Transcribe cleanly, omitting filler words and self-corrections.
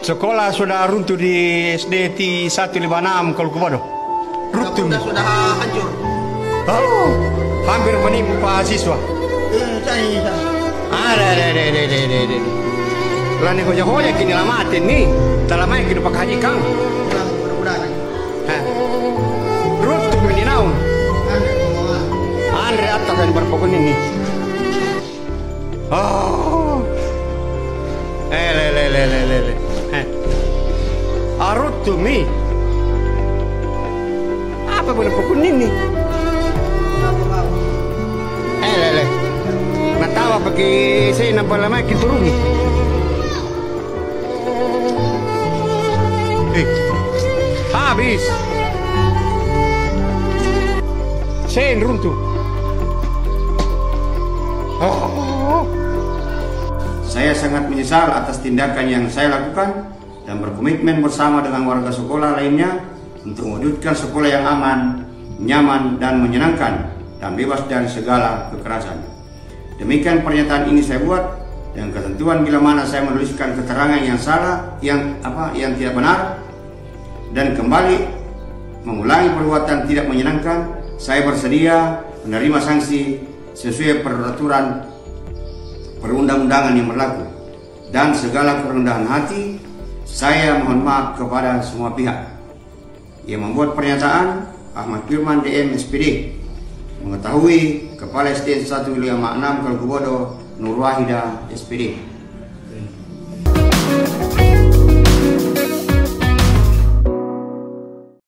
Sekolah sudah runtuh di SD T156 kalau Komodo. Runtuh. Sudah hancur. Oh, hampir menimpa siswa. Ada. Lah ni hoja kini lamatin nih. Dalam main kini pakai haji kang. Runtuh ini naung. Andre atau kan berpokok ini. Oh. Le. Arut to me. Apa boleh pokok ini? Le. Natawa pakai saya nampak lama kita turun. Habis. Saya runtuh. Saya sangat menyesal atas tindakan yang saya lakukan dan berkomitmen bersama dengan warga sekolah lainnya untuk mewujudkan sekolah yang aman, nyaman, dan menyenangkan dan bebas dari segala kekerasan. Demikian pernyataan ini saya buat dengan ketentuan bila mana saya menuliskan keterangan yang salah, yang tidak benar, dan kembali mengulangi perbuatan tidak menyenangkan, saya bersedia menerima sanksi sesuai peraturan perundang-undangan yang berlaku. Dan segala kerendahan hati, saya mohon maaf kepada semua pihak. Yang membuat pernyataan Ahmad Firman DM SPD, mengetahui Kepala SD 156 Kalkubodo Nur Wahida SPD.